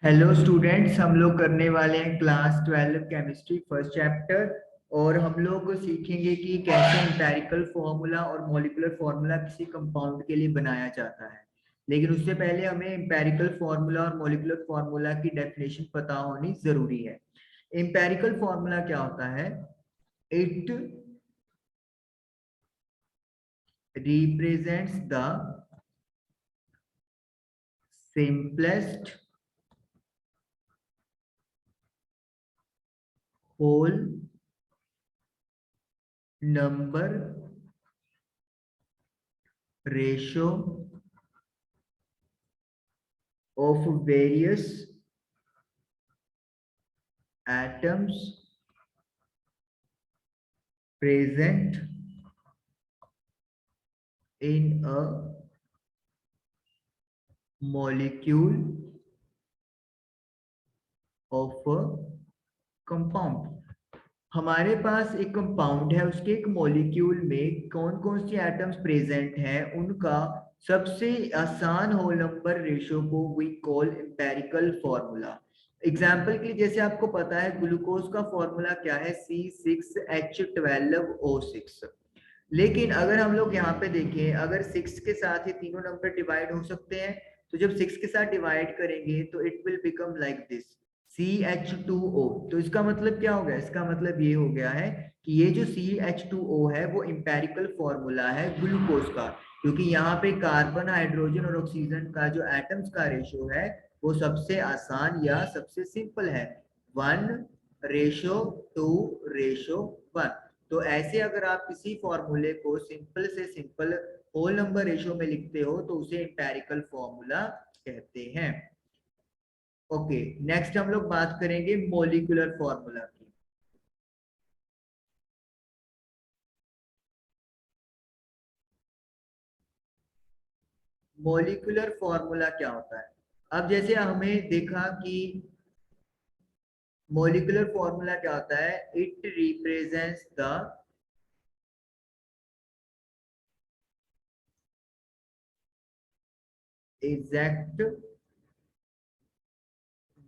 Hello students, हम लोग करने वाले हैं क्लास 12 केमिस्ट्री फर्स्ट चैप्टर। और हम लोग सीखेंगे कि कैसे एम्पेरिकल फॉर्मूला और मॉलिक्यूलर फॉर्मूला किसी कंपाउंड के लिए बनाया जाता है। लेकिन उससे पहले हमें एम्पेरिकल फॉर्मूला और मॉलिक्यूलर फॉर्मूला की डेफिनेशन पता होनी जरूरी है। एम्पेरिकल फॉर्मूला क्या होता है? It represents the simplest whole number ratio of various atoms present in a molecule of a compound। हमारे पास एक कंपाउंड है, उसके एक मॉलिक्यूल में कौन कौन सी एटम्स प्रेजेंट हैं, उनका सबसे आसान होल नंबर रेशो को we call empirical formula. Example के लिए, जैसे आपको पता है ग्लूकोज का फॉर्मूला क्या है, C6H12O6। लेकिन अगर हम लोग यहाँ पे देखें, अगर 6 के साथ ही तीनों नंबर डिवाइड हो सकते हैं, तो जब 6 के साथ डिवाइड करेंगे तो it will become like this, CH2O। तो इसका मतलब क्या हो गया? इसका मतलब ये हो गया है कि ये जो CH2O है वो इंपेरिकल फॉर्मूला है ग्लूकोज का, क्योंकि यहाँ पे कार्बन, हाइड्रोजन और ऑक्सीजन का जो एटम्स का रेशो है वो सबसे आसान या सबसे सिंपल है, 1:2:1। तो ऐसे अगर आप किसी फॉर्मूले को सिंपल से सिंपल होल नंबर रेशो में लिखते हो तो उसे एम्पेरिकल फॉर्मूला कहते हैं। ओके, नेक्स्ट हम लोग बात करेंगे मॉलिक्यूलर फॉर्मूला की। मॉलिक्यूलर फॉर्मूला क्या होता है? अब जैसे हमें देखा कि मॉलिक्यूलर फॉर्मूला क्या होता है, it represents the exact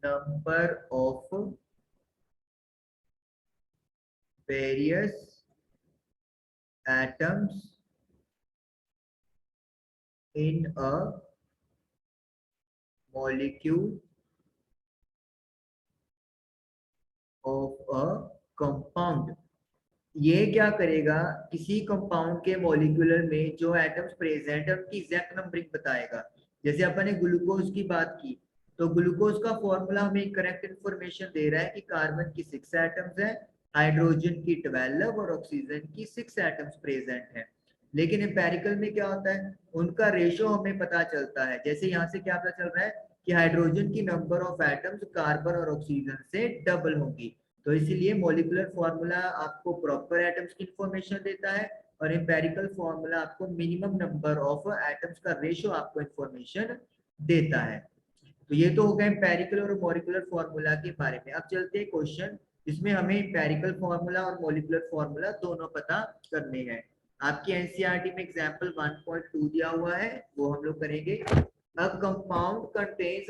number of various atoms in a molecule of a compound। ये क्या करेगा, किसी कंपाउंड के मॉलिक्यूलर में जो एटम्स प्रेजेंट है उनकी एग्जैक्ट नंबरिंग बताएगा। जैसे अपन ने ग्लूकोज की बात की, तो ग्लूकोज का फॉर्मूला हमें करेक्ट इंफॉर्मेशन दे रहा है कि कार्बन की 6 एटम्स है, हाइड्रोजन की 12 और ऑक्सीजन की 6 एटम्स प्रेजेंट है। लेकिन एम्पेरिकल में क्या होता है, उनका रेशो हमें पता चलता है। जैसे यहाँ से क्या पता चल रहा है कि हाइड्रोजन की नंबर ऑफ एटम्स कार्बन और ऑक्सीजन से डबल होगी। तो इसीलिए मॉलिक्यूलर फॉर्मूला आपको प्रॉपर एटम्स की इंफॉर्मेशन देता है और एम्पेरिकल फॉर्मूला आपको मिनिमम नंबर ऑफ एटम्स का रेशियो आपको इंफॉर्मेशन देता है। तो ये तो हो गया एम्पेरिकल और मॉलिक्यूलर फॉर्मूला के बारे में। अब चलते हैं क्वेश्चन जिसमें हमें एम्पेरिकल फॉर्मूला और मॉलिक्यूलर फॉर्मूला दोनों पता करने हैं। आपकी एनसीईआरटी में एग्जांपल 1.2 दिया हुआ है, वो हम लोग करेंगे। A compound contains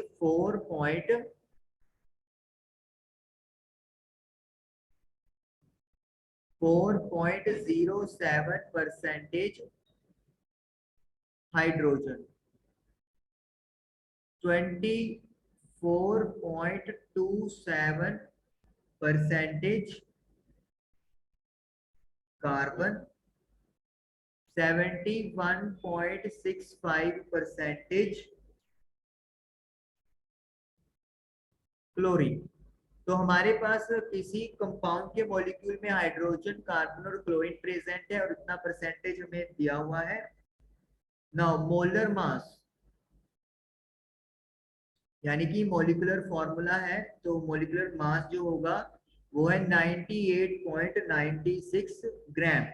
4.07% hydrogen, 24.27% carbon, 71.65% chlorine. तो हमारे पास किसी कंपाउंड के मॉलिक्यूल में हाइड्रोजन, कार्बन और क्लोरीन प्रेजेंट है और इतना परसेंटेज हमें दिया हुआ है। नाउ मोलर मास, यानी कि मॉलिक्यूलर फॉर्मूला है, तो मॉलिक्यूलर मास जो होगा वो है 98.96 gram.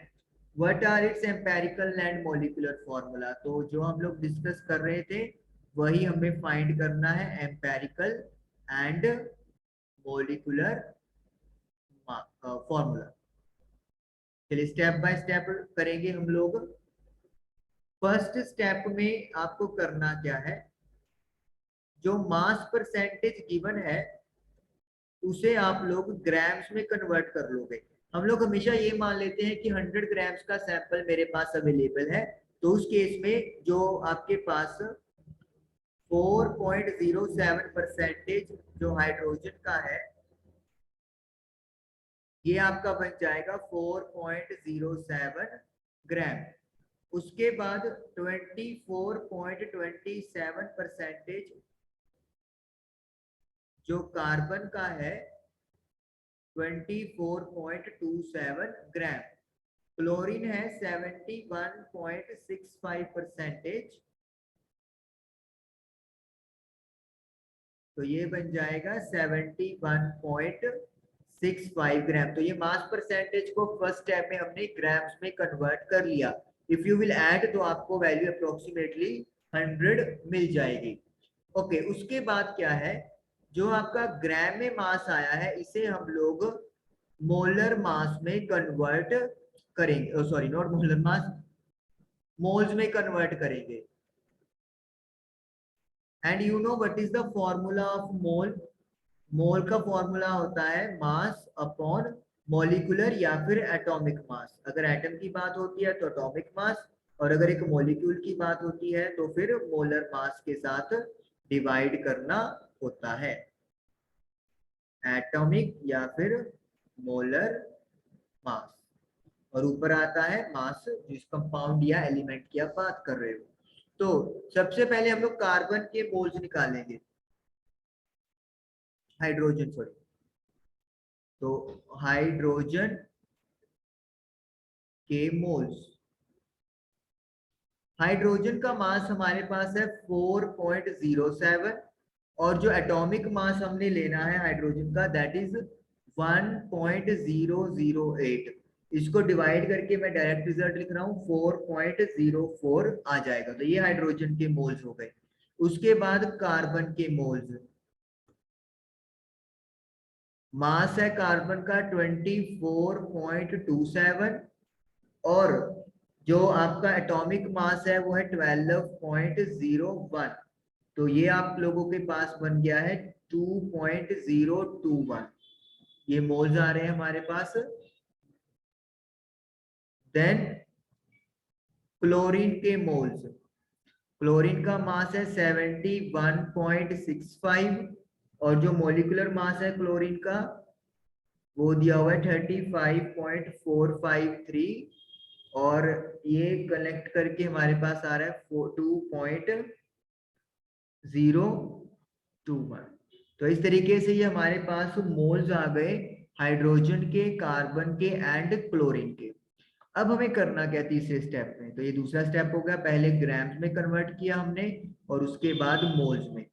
What are its empirical and molecular formula? तो जो हम लोग डिस्कस कर रहे थे वही हमें फाइंड करना है, एम्पेरिकल एंड मॉलिक्यूलर फॉर्मूला। चलिए स्टेप बाय स्टेप करेंगे हम लोग। फर्स्ट स्टेप में आपको करना क्या है, जो मास परसेंटेज गिवन है उसे आप लोग ग्राम्स में कन्वर्ट कर लोगे। हम लोग हमेशा ये मान लेते हैं कि 100 ग्राम्स का सैंपल मेरे पास अवेलेबल है, तो उस केस में जो आपके पास 4.07 परसेंटेज जो हाइड्रोजन का है ये आपका बन जाएगा 4.07 ग्राम। उसके बाद 24.27 परसेंटेज जो कार्बन का है 24.27 ग्राम। क्लोरीन है 71.65 परसेंटेज, तो ये बन जाएगा 71.65 ग्राम। तो ये मास परसेंटेज को फर्स्ट स्टेप में हमने ग्राम्स में कन्वर्ट कर लिया। इफ यू विल ऐड तो आपको वैल्यू अप्रोक्सीमेटली 100 मिल जाएगी। ओके, उसके बाद क्या है, जो आपका ग्राम में मास आया है इसे हम लोग मोलर मास में कन्वर्ट करेंगे, sorry not molar mass, moles में कन्वर्ट करेंगे। And you know what is the formula of mole? Mole का फॉर्मूला होता है मास अपॉन मॉलिक्यूलर या फिर एटॉमिक मास। अगर एटम की बात होती है तो एटॉमिक मास, और अगर एक मॉलिक्यूल की बात होती है तो फिर मोलर मास के साथ डिवाइड करना होता है, एटॉमिक या फिर मोलर मास। और ऊपर आता है मास जिस कंपाउंड या एलिमेंट की आप बात कर रहे हो। तो सबसे पहले हम लोग कार्बन के मोल्स निकालेंगे, हाइड्रोजन सॉरी, तो हाइड्रोजन के मोल्स। हाइड्रोजन का मास हमारे पास है 4.07, और जो एटॉमिक मास हमने लेना है हाइड्रोजन का दैट इज 1.008। इसको डिवाइड करके मैं डायरेक्ट रिजल्ट लिख रहा हूं 4.04 आ जाएगा। तो ये हाइड्रोजन के मोल्स हो गए। उसके बाद कार्बन के मोल्स, मास है कार्बन का 24.27, और जो आपका एटॉमिक मास है वो है 12.01। तो ये आप लोगों के पास बन गया है 2.021, ये मोल्स आ रहे हैं हमारे पास। देन क्लोरीन के मोल्स, क्लोरीन का मास है 71.65, और जो मॉलिक्यूलर मास है क्लोरीन का वो दिया हुआ है 35.453, और ये कलेक्ट करके हमारे पास आ रहा है 2.021। तो इस तरीके से ये हमारे पास मोल्स आ गए हाइड्रोजन के, कार्बन के एंड क्लोरीन के। अब हमें करना क्या तीसरे स्टेप में? तो ये दूसरा स्टेप हो गया, पहले ग्राम्स में कन्वर्ट किया हमने और उसके बाद मोल्स में।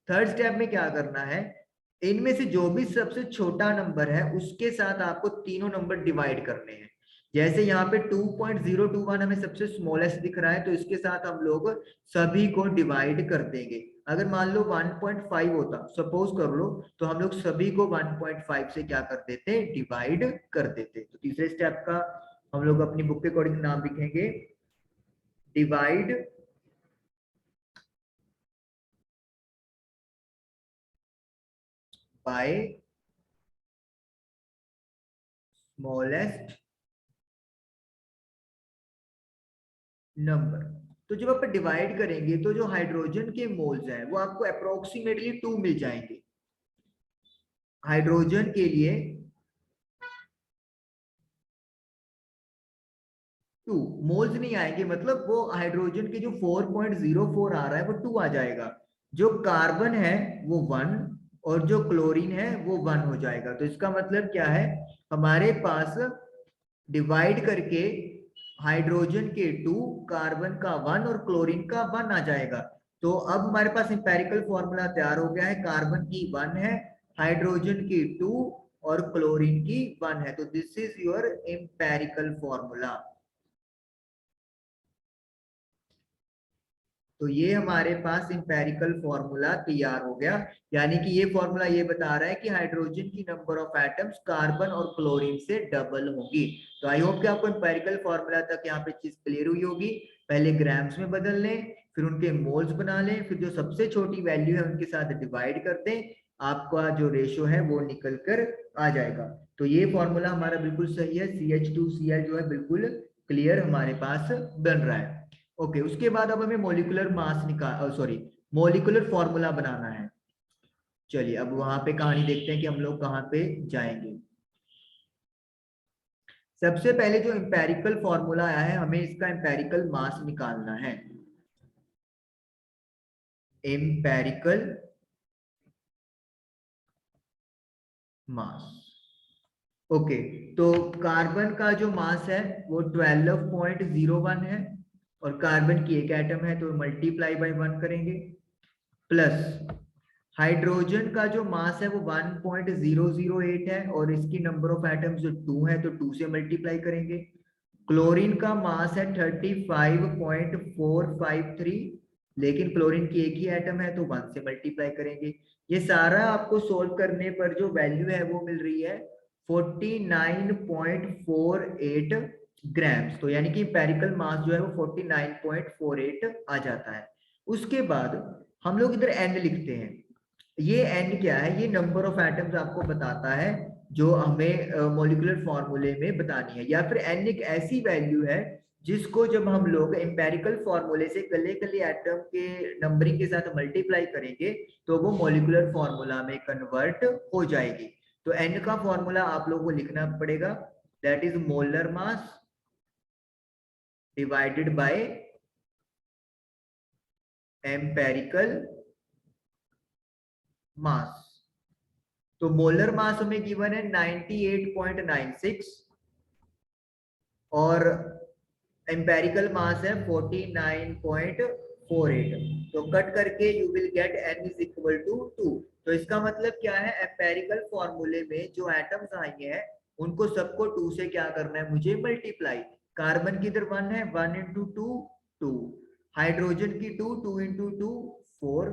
थर्ड स्टेप में क्या करना है, इनमें से जो भी सबसे छोटा नंबर है उसके साथ आपको तीनों नंबर डिवाइड करने हैं। जैसे यहाँ पे 2.021 हमें सबसे स्मॉलेस्ट दिख रहा है, तो इसके साथ हम लोग सभी को डिवाइड कर देंगे। अगर मान लो 1.5 होता, सपोज कर लो, तो हम लोग सभी को 1.5 से क्या कर देते, डिवाइड कर देते। तो तीसरे स्टेप का हम लोग अपनी बुक के अकॉर्डिंग नाम लिखेंगे डिवाइड बाय स्मॉलेस्ट नंबर। तो जब आप डिवाइड करेंगे तो जो हाइड्रोजन के मोल्स हैं वो आपको अप्रोक्सीमेटली 2 मिल जाएंगे। हाइड्रोजन के लिए 2 मोल्स नहीं आएंगे, मतलब वो हाइड्रोजन के जो 4.04 आ रहा है वो 2 आ जाएगा। जो कार्बन है वो 1, और जो क्लोरीन है वो 1 हो जाएगा। तो इसका मतलब क्या है, हमारे पास डिवाइड करके हाइड्रोजन के 2, कार्बन का 1 और क्लोरीन का 1 आ जाएगा। तो अब हमारे पास इंपेरिकल फॉर्मूला तैयार हो गया है, कार्बन की 1 है, हाइड्रोजन की 2 और क्लोरीन की 1 है। तो this is your empirical formula. तो ये हमारे पास इंपेरिकल फॉर्मूला तैयार हो गया, यानी कि ये फॉर्मूला ये बता रहा है कि हाइड्रोजन की नंबर ऑफ एटम्स कार्बन और क्लोरीन से डबल होगी। तो आई होप कि आपको इंपेरिकल फॉर्मूला तक यहाँ पे चीज क्लियर हुई होगी। पहले ग्राम्स में बदल लें, फिर उनके मोल्स बना लें, फिर जो सबसे छोटी वैल्यू है उनके साथ डिवाइड कर दें, आपका जो रेशो है वो निकल कर आ जाएगा। तो ये फॉर्मूला हमारा बिल्कुल सही है, CH2Cl जो है बिल्कुल क्लियर हमारे पास बन रहा है। ओके, उसके बाद अब हमें मोलिकुलर मास मोलिकुलर फॉर्मूला बनाना है। चलिए अब वहां पे कहानी देखते हैं कि हम लोग कहाँ पे जाएंगे। सबसे पहले जो एम्पेरिकल फॉर्मूला आया है, हमें इसका एम्पेरिकल मास निकालना है। एम्पेरिकल मास। ओके, तो कार्बन का जो मास है वो 12.01 है, और कार्बन की एक एटम है तो मल्टीप्लाई बाय 1 करेंगे, प्लस हाइड्रोजन का जो मास है वो 1.008 है, और इसकी नंबर ऑफ एटम्स जो 2 है तो 2 से मल्टीप्लाई करेंगे। क्लोरीन का मास है 35.453, लेकिन क्लोरीन की एक ही एटम है तो 1 से मल्टीप्लाई करेंगे। ये सारा आपको सोल्व करने पर जो वैल्यू है वो मिल रही है 49.48 ग्राम्स। तो यानी कि एम्पेरिकल मास जो है वो 49.48 आ जाता है। उसके बाद हम लोग इधर n लिखते हैं। ये n क्या है? ये नंबर ऑफ एटम्स आपको बताता है जो हमें मॉलिक्यूलर फॉर्मूले में बतानी है, या फिर n एक ऐसी वैल्यू है जिसको जब हम लोग एम्पेरिकल फॉर्मूले से कले कले एटम के नंबरिंग के साथ मल्टीप्लाई करेंगे तो वो मॉलिक्यूलर फॉर्मूला में कन्वर्ट हो जाएगी। तो n का फॉर्मूला आप लोगों को लिखना पड़ेगा, that is molar mass divided by empirical मास। तो मोलर मास हमें गिवन है 98.96, और एम्पेरिकल मास है 49.48। तो कट करके you will get n is equal to 2। तो इसका मतलब क्या है? एम्पेरिकल फॉर्मूले में जो एटम्स आई हैं उनको सबको 2 से क्या करना है मुझे? मल्टीप्लाई। कार्बन की इधर 1 है, 1 इंटू 2 2, हाइड्रोजन की 2 2 इंटू 2 4,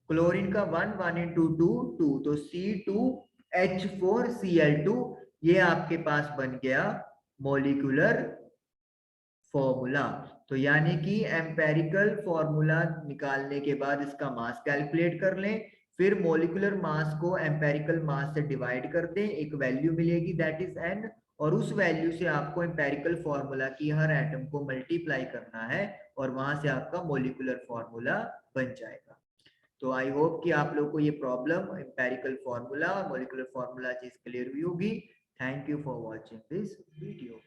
क्लोरीन का 1 1 इंटू 2 2, तो C2H4Cl2 ये आपके पास बन गया मॉलिक्यूलर फॉर्मूला। तो यानी कि एम्पेरिकल फॉर्मूला निकालने के बाद इसका मास कैलकुलेट कर लें, फिर मॉलिक्यूलर मास को एम्पेरिकल मास से डिवाइड कर दें, एक वैल्यू मिलेगी दैट इज n, और उस वैल्यू से आपको एम्पेरिकल फॉर्मूला की हर एटम को मल्टीप्लाई करना है, और वहां से आपका मॉलिक्यूलर फॉर्मूला बन जाएगा। तो आई होप कि आप लोग को ये problem empirical formula, molecular formula चीज क्लियर हुई होगी। Thank you for watching this video.